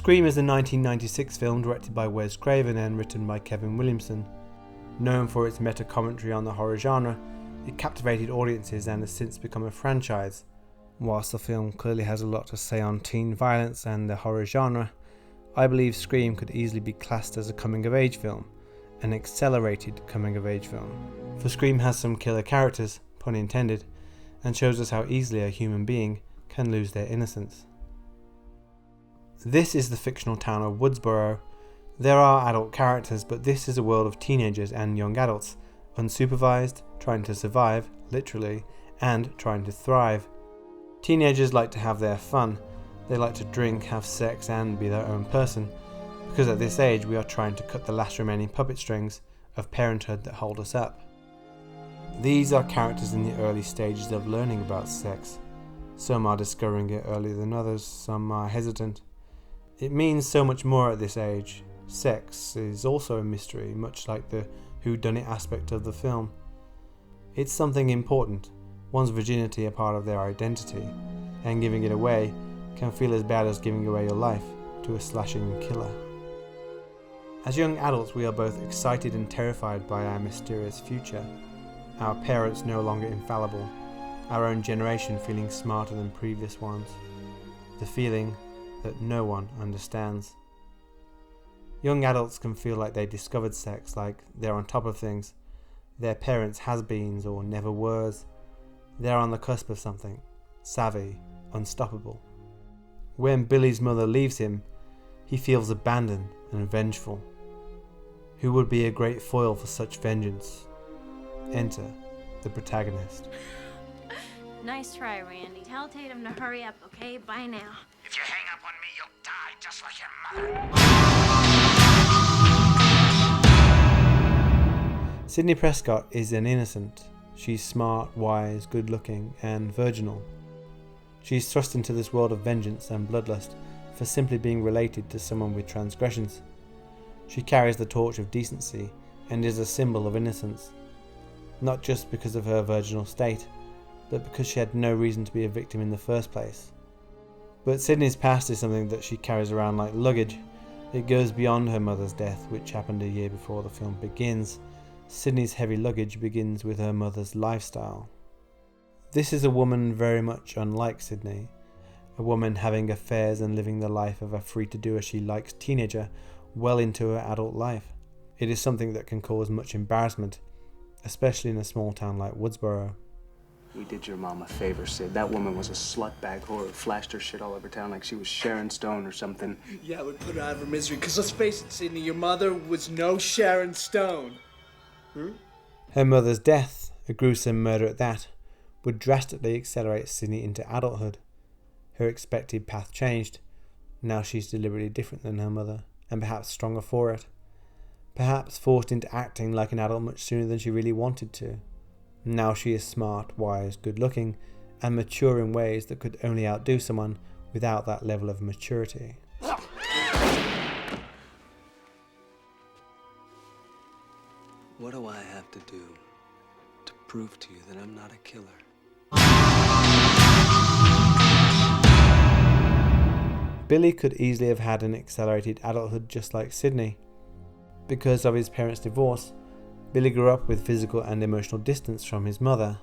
Scream is a 1996 film directed by Wes Craven and written by Kevin Williamson. Known for its meta-commentary on the horror genre, it captivated audiences and has since become a franchise. Whilst the film clearly has a lot to say on teen violence and the horror genre, I believe Scream could easily be classed as a coming-of-age film, an accelerated coming-of-age film. For Scream has some killer characters, pun intended, and shows us how easily a human being can lose their innocence. This is the fictional town of Woodsboro. There are adult characters, but this is a world of teenagers and young adults, unsupervised, trying to survive, literally, and trying to thrive. Teenagers like to have their fun. They like to drink, have sex, and be their own person, because at this age we are trying to cut the last remaining puppet strings of parenthood that hold us up. These are characters in the early stages of learning about sex. Some are discovering it earlier than others, some are hesitant. It means so much more at this age. Sex is also a mystery, much like the whodunit aspect of the film. It's something important, one's virginity a part of their identity, and giving it away can feel as bad as giving away your life to a slashing killer. As young adults, we are both excited and terrified by our mysterious future. Our parents no longer infallible, our own generation feeling smarter than previous ones, the feeling that no one understands. Young adults can feel like they discovered sex, like they're on top of things, their parents has-beens or never weres. They're on the cusp of something, savvy, unstoppable. When Billy's mother leaves him, he feels abandoned and vengeful. Who would be a great foil for such vengeance? Enter the protagonist. Nice try, Randy. Tell Tatum to hurry up, okay? Bye now. If you hang up on me, you'll die just like your mother. Sidney Prescott is an innocent. She's smart, wise, good-looking, and virginal. She's thrust into this world of vengeance and bloodlust for simply being related to someone with transgressions. She carries the torch of decency and is a symbol of innocence, not just because of her virginal state, but because she had no reason to be a victim in the first place. But Sidney's past is something that she carries around like luggage. It goes beyond her mother's death, which happened a year before the film begins. Sidney's heavy luggage begins with her mother's lifestyle. This is a woman very much unlike Sidney, a woman having affairs and living the life of a free-to-do-as-she-likes teenager well into her adult life. It is something that can cause much embarrassment, especially in a small town like Woodsboro. We did your mom a favor, Sid. That woman was a slutbag whore who flashed her shit all over town like she was Sharon Stone or something. Yeah, we put her out of her misery, because let's face it, Sidney, your mother was no Sharon Stone. Her mother's death, a gruesome murder at that, would drastically accelerate Sidney into adulthood. Her expected path changed. Now she's deliberately different than her mother, and perhaps stronger for it. Perhaps forced into acting like an adult much sooner than she really wanted to. Now she is smart, wise, good-looking, and mature in ways that could only outdo someone without that level of maturity. What do I have to do to prove to you that I'm not a killer? Billy could easily have had an accelerated adulthood just like Sidney. Because of his parents' divorce, Billy grew up with physical and emotional distance from his mother.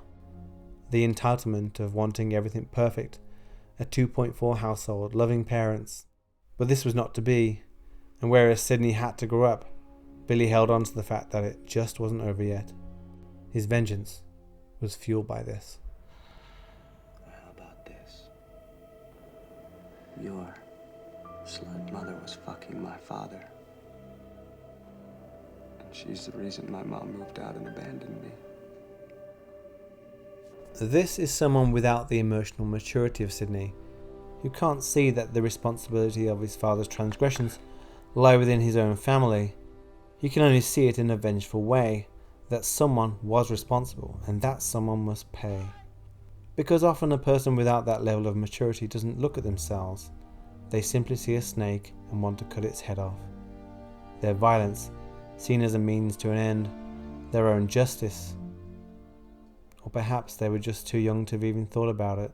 The entitlement of wanting everything perfect, a 2.4 household, loving parents. But this was not to be, and whereas Sidney had to grow up, Billy held on to the fact that it just wasn't over yet. His vengeance was fueled by this. How about this? Your slut mother was fucking my father. She's the reason my mom moved out and abandoned me. This is someone without the emotional maturity of Sidney, who can't see that the responsibility of his father's transgressions lie within his own family. He can only see it in a vengeful way, that someone was responsible and that someone must pay. Because often a person without that level of maturity doesn't look at themselves. They simply see a snake and want to cut its head off. Their violence, seen as a means to an end, their own justice. Or perhaps they were just too young to have even thought about it.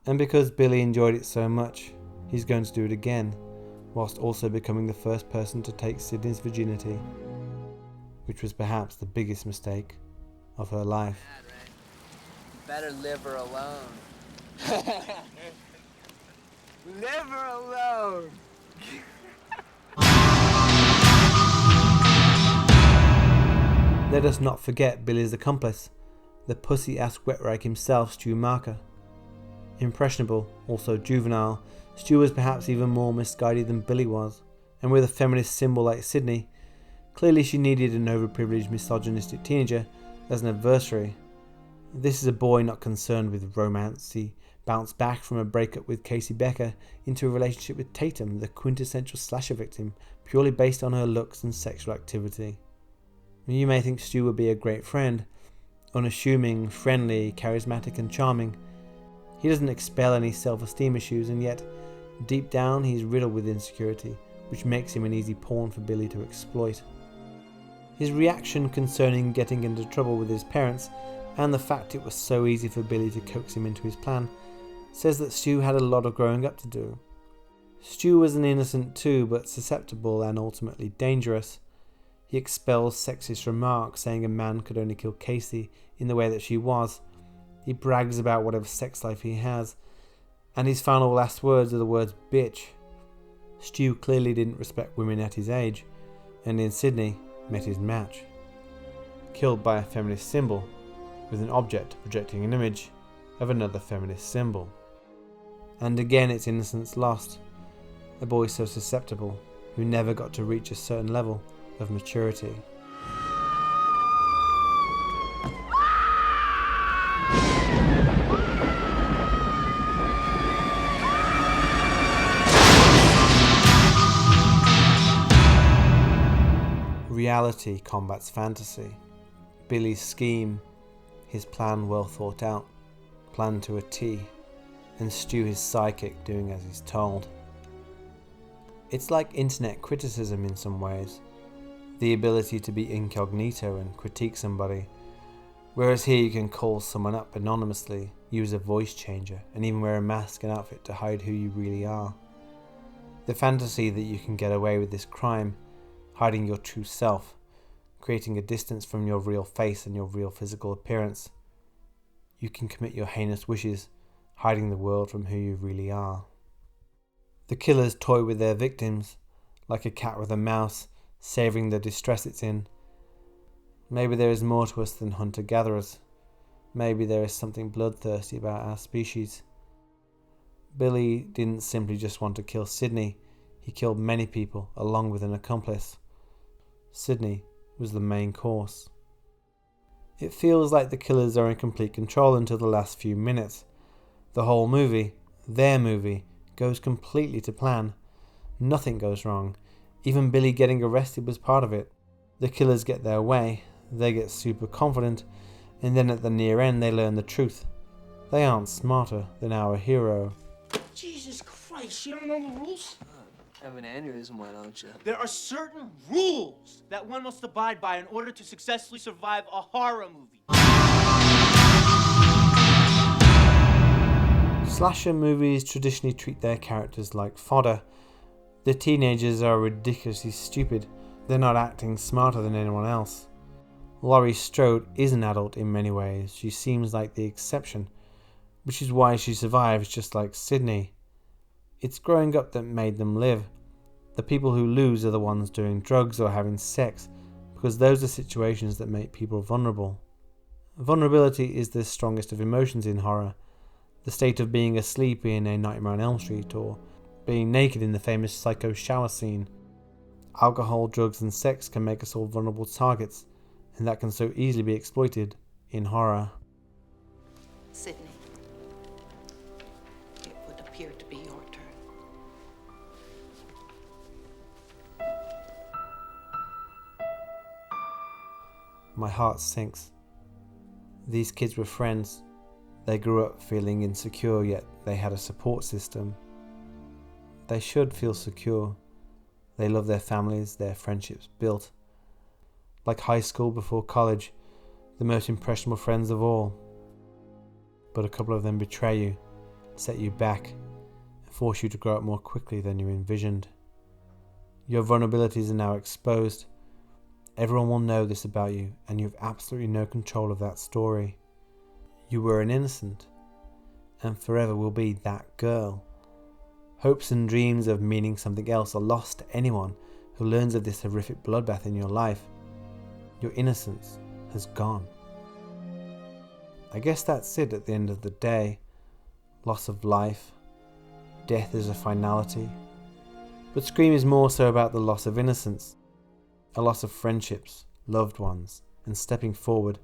And because Billy enjoyed it so much, he's going to do it again, whilst also becoming the first person to take Sydney's virginity, which was perhaps the biggest mistake of her life. Better leave her alone. Leave her alone. Let us not forget Billy's accomplice, the pussy-ass wet rag himself, Stu Marker. Impressionable, also juvenile, Stu was perhaps even more misguided than Billy was, and with a feminist symbol like Sydney, clearly she needed an overprivileged misogynistic teenager as an adversary. This is a boy not concerned with romance. He bounced back from a breakup with Casey Becker into a relationship with Tatum, the quintessential slasher victim, purely based on her looks and sexual activity. You may think Stu would be a great friend, unassuming, friendly, charismatic and charming. He doesn't expel any self-esteem issues, and yet, deep down, he's riddled with insecurity, which makes him an easy pawn for Billy to exploit. His reaction concerning getting into trouble with his parents, and the fact it was so easy for Billy to coax him into his plan, says that Stu had a lot of growing up to do. Stu was an innocent too, but susceptible and ultimately dangerous. He expels sexist remarks, saying a man could only kill Casey in the way that she was. He brags about whatever sex life he has, and his final last words are the words bitch. Stu clearly didn't respect women at his age, and in Sydney met his match. Killed by a feminist symbol, with an object projecting an image of another feminist symbol. And again it's innocence lost, a boy so susceptible, who never got to reach a certain level of maturity. Reality combats fantasy. Billy's scheme, his plan well thought out, planned to a T, and Stu his sidekick doing as he's told. It's like internet criticism in some ways, the ability to be incognito and critique somebody, whereas here you can call someone up anonymously, use a voice changer, and even wear a mask and outfit to hide who you really are. The fantasy that you can get away with this crime, hiding your true self, creating a distance from your real face and your real physical appearance. You can commit your heinous wishes, hiding the world from who you really are. The killers toy with their victims, like a cat with a mouse, savouring the distress it's in. Maybe there is more to us than hunter-gatherers. Maybe there is something bloodthirsty about our species. Billy didn't simply just want to kill Sydney, he killed many people along with an accomplice. Sydney was the main course. It feels like the killers are in complete control until the last few minutes. The whole movie, their movie, goes completely to plan. Nothing goes wrong. Even Billy getting arrested was part of it. The killers get their way, they get super confident, and then at the near end they learn the truth. They aren't smarter than our hero. Jesus Christ, you don't know the rules? Have an aneurysm, why don't you? There are certain rules that one must abide by in order to successfully survive a horror movie. Slasher movies traditionally treat their characters like fodder. The teenagers are ridiculously stupid. They're not acting smarter than anyone else. Laurie Strode is an adult in many ways. She seems like the exception, which is why she survives just like Sydney. It's growing up that made them live. The people who lose are the ones doing drugs or having sex, because those are situations that make people vulnerable. Vulnerability is the strongest of emotions in horror. The state of being asleep in A Nightmare on Elm Street, or being naked in the famous Psycho shower scene. Alcohol, drugs and sex can make us all vulnerable targets, and that can so easily be exploited in horror. Sydney, it would appear to be your turn. My heart sinks. These kids were friends. They grew up feeling insecure, yet they had a support system. They should feel secure. They love their families, their friendships built. Like high school before college, the most impressionable friends of all. But a couple of them betray you, set you back, and force you to grow up more quickly than you envisioned. Your vulnerabilities are now exposed. Everyone will know this about you, and you have absolutely no control of that story. You were an innocent, and forever will be that girl. Hopes and dreams of meaning something else are lost to anyone who learns of this horrific bloodbath in your life. Your innocence has gone. I guess that's it at the end of the day. Loss of life. Death is a finality. But Scream is more so about the loss of innocence. A loss of friendships, loved ones, and stepping forward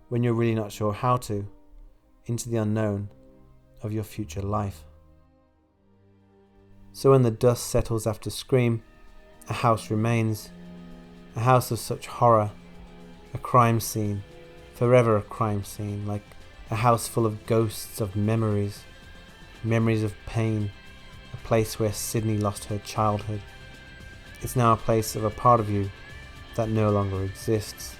when you're really not sure how to, into the unknown of your future life. So when the dust settles after Scream, a house remains. A house of such horror. A crime scene. Forever a crime scene, like a house full of ghosts of memories. Memories of pain. A place where Sydney lost her childhood. It's now a place of a part of you that no longer exists.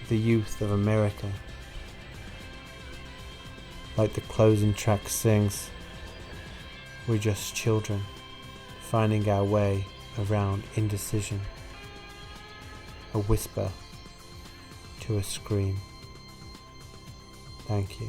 The youth of America. Like the closing track sings, we're just children, finding our way around indecision. A whisper to a scream. Thank you.